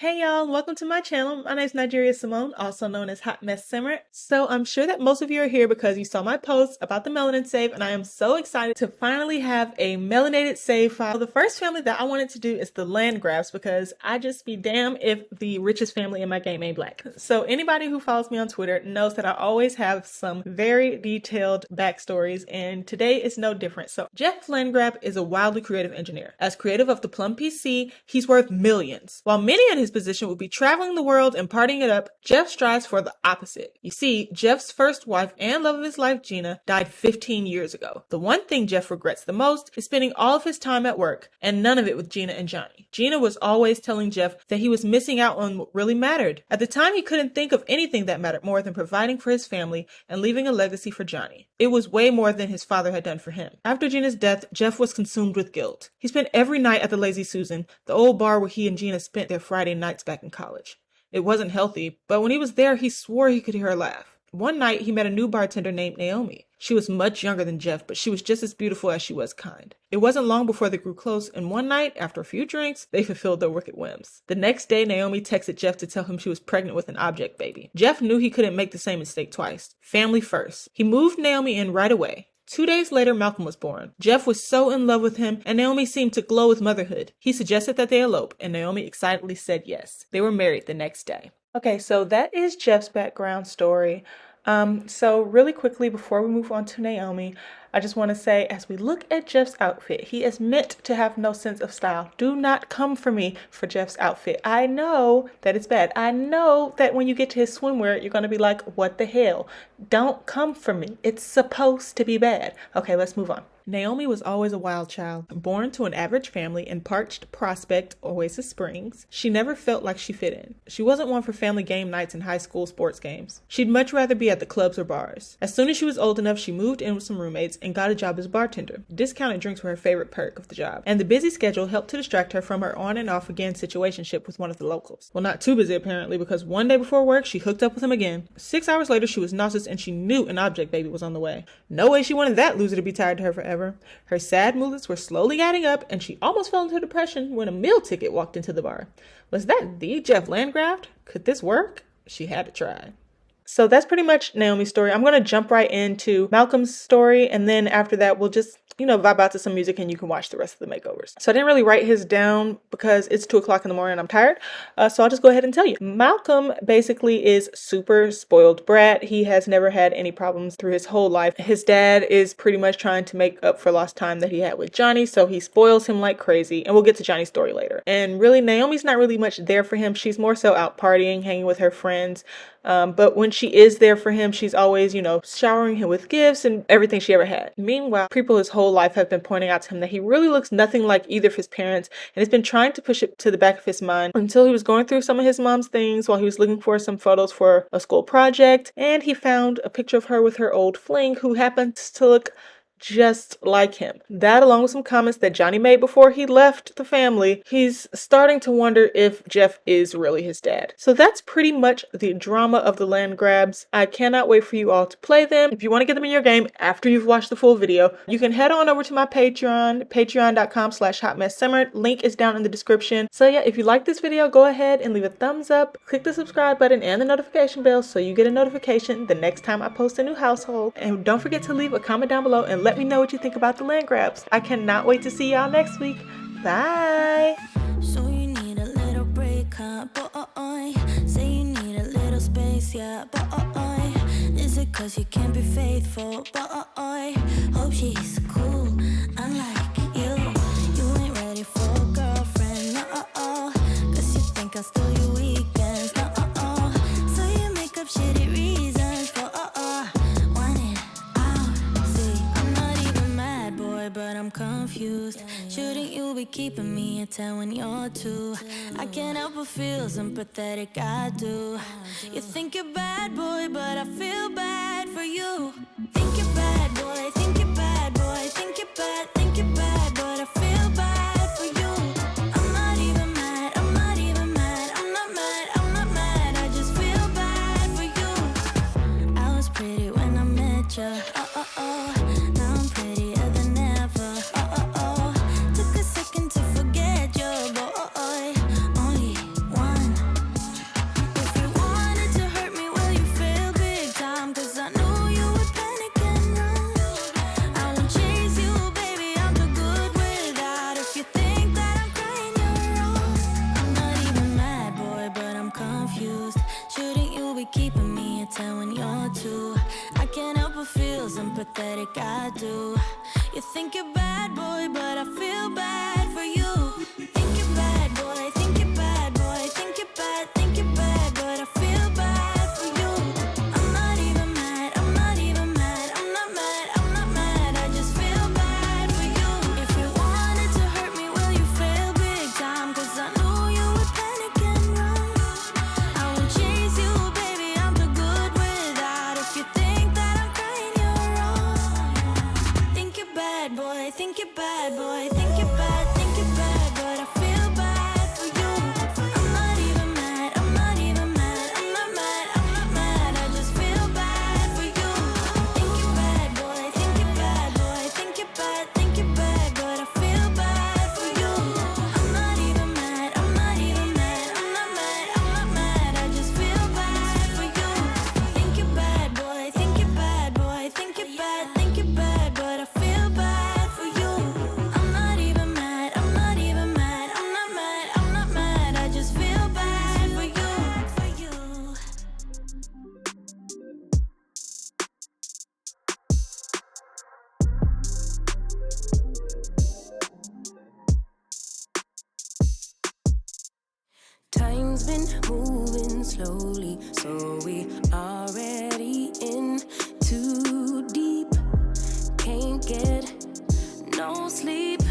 Hey y'all, welcome to my channel. My name is Nigeria Simone, also known as Hot Mess Simmer. So I'm sure that most of you are here because you saw my post about the Melanin Save, and I am so excited to finally have a melanated save file. The first family that I wanted to do is the Landgraabs because I just be damn if the richest family in my game ain't black. So anybody who follows me on Twitter knows that I always have some very detailed backstories, and today is no different. So Geoff Landgraab is a wildly creative engineer. As creative of the Plum PC, he's worth millions. While many in his position would be traveling the world and partying it up, Geoff strives for the opposite. You see, Geoff's first wife and love of his life, Gina, died 15 years ago. The one thing Geoff regrets the most is spending all of his time at work and none of it with Gina and Johnny. Gina was always telling Geoff that he was missing out on what really mattered. At the time, he couldn't think of anything that mattered more than providing for his family and leaving a legacy for Johnny. It was way more than his father had done for him. After Gina's death, Geoff was consumed with guilt. He spent every night at the Lazy Susan, the old bar where he and Gina spent their Friday nights back in college. It wasn't healthy, but when he was there, he swore he could hear her laugh. One night, he met a new bartender named Naomi. She was much younger than Geoff, but she was just as beautiful as she was kind. It wasn't long before they grew close, and one night, after a few drinks, they fulfilled their wicked whims. The next day, Naomi texted Geoff to tell him she was pregnant with an object baby. Geoff knew he couldn't make the same mistake twice. Family first. He moved Naomi in right away. 2 days later, Malcom was born. Geoff was so in love with him, and Naomi seemed to glow with motherhood. He suggested that they elope, and Naomi excitedly said yes. They were married the next day. Okay, so that is Geoff's background story. So really quickly before we move on to Naomi, I just want to say, as we look at Geoff's outfit, he is meant to have no sense of style. Do not come for me for Geoff's outfit. I know that it's bad. I know that when you get to his swimwear, you're going to be like, what the hell? Don't come for me. It's supposed to be bad. Okay, let's move on. Naomi was always a wild child. Born to an average family in parched Prospect, Oasis Springs, she never felt like she fit in. She wasn't one for family game nights and high school sports games. She'd much rather be at the clubs or bars. As soon as she was old enough, she moved in with some roommates and got a job as a bartender. Discounted drinks were her favorite perk of the job, and the busy schedule helped to distract her from her on and off again situationship with one of the locals. Well, not too busy apparently, because one day before work, she hooked up with him again. 6 hours later, she was nauseous and she knew an object baby was on the way. No way she wanted that loser to be tied to her forever. Her sad moods were slowly adding up, and she almost fell into depression when a meal ticket walked into the bar. Was that the Geoff Landgraab? Could this work? She had to try. So that's pretty much Naomi's story. I'm going to jump right into Malcom's story, and then after that, we'll just vibe out to some music and you can watch the rest of the makeovers. So I didn't really write his down because it's 2 o'clock in the morning and I'm tired. So I'll just go ahead and tell you. Malcom basically is super spoiled brat. He has never had any problems through his whole life. His dad is pretty much trying to make up for lost time that he had with Johnny, so he spoils him like crazy, and we'll get to Johnny's story later. And really, Naomi's not really much there for him. She's more so out partying, hanging with her friends. But when she is there for him, she's always, showering him with gifts and everything she ever had. Meanwhile, people his whole life have been pointing out to him that he really looks nothing like either of his parents, and has been trying to push it to the back of his mind until he was going through some of his mom's things while he was looking for some photos for a school project, and he found a picture of her with her old fling who happens to look just like him. That, along with some comments that Johnny made before he left the family, he's starting to wonder if Geoff is really his dad. So that's pretty much the drama of the Landgraabs. I cannot wait for you all to play them. If you want to get them in your game after you've watched the full video, you can head on over to my Patreon, patreon.com/hotmesssimmer. Link is down in the description. So yeah, if you like this video, go ahead and leave a thumbs up, click the subscribe button and the notification bell so you get a notification the next time I post a new household. And don't forget to leave a comment down below and let me know what you think about the Landgraabs. I cannot wait to see y'all next week. Bye. So you need a little break, huh? Boy, say you need a little space, yeah. Boy, is it 'cause you can't be faithful? Boy, hope she's cool, unlike you. You ain't ready for a girlfriend, no. 'Cause you think I'll steal your weekends, no. So you make up shitty reasons for wanting out. See, I'm not even mad, boy, but I'm confused. Shouldn't you be keeping me at 10 when you're 2? I can't help but feel sympathetic, I do. You think you're bad, boy, but I feel bad for you. Think you're bad, boy, think you're bad, boy, think you're bad, but I feel bad for you. I'm not even mad, I'm not even mad, I'm not mad, I just feel bad for you. I was pretty when I met you, now I'm prettier than ever, took a second to forget you, boy, only one pathetic, I do. You think you're bad boy, but I feel bad for you. Think you're bad boy, think you're bad boy, think you're bad, but I feel bad for you. I'm not even mad, I'm not even mad, I'm not mad, I'm not mad, I just feel bad for you. If you wanted to hurt me, well you failed big time, cause I knew you would panic and run. I won't chase you, baby, I'm too good without. If you think that I'm crying, you're wrong. Think you're bad boy, think you're bad boy, think you're bad, but I feel bad for you. I'm not even mad, I'm not even mad, I'm not mad, I'm not mad, I just feel bad for you. Think you're bad boy, think you're bad boy, think you're bad, but I feel bad for you. I'm not even mad, I'm not even mad, I'm not mad, I'm not mad, I just feel bad for you. Think you're bad boy, think you're bad boy, think you're bad, but I feel bad for you. I'm not even mad, I'm not even mad, I'm not mad, I'm not mad, I just feel bad for you, for you. Time's been moving slowly, so we already in too deep. Can't get no sleep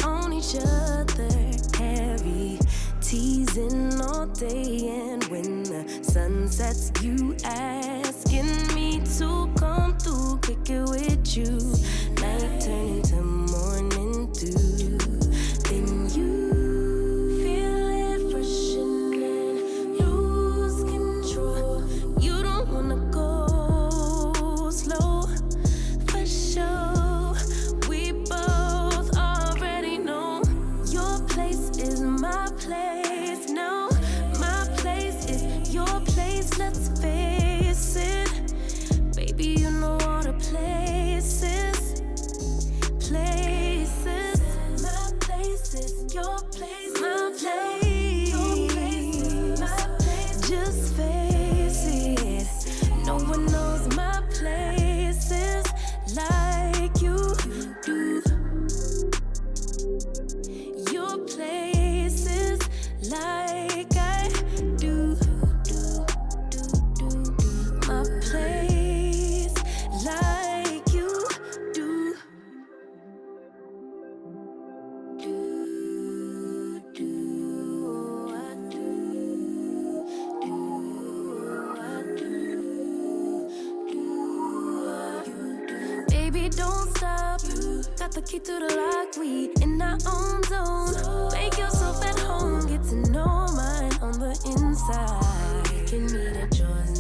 on each other, heavy teasing all day. And when the sun sets, you asking me to come through, kick it with you. Night turn into morning dew. Then you feel it freshening, lose control. You don't wanna go slow, for sure. We both already know your place is my place. No, my place is your place. Let's face it, baby. You know all the places, places. My place is your place. My place, your place, my place. Just face it. No one knows my places like you do. Your places like I do. My place like you do. Baby, don't stop. Got the key to the lock. We in our own zone. Make yourself at home. Get to know mine on the inside. Can meet at your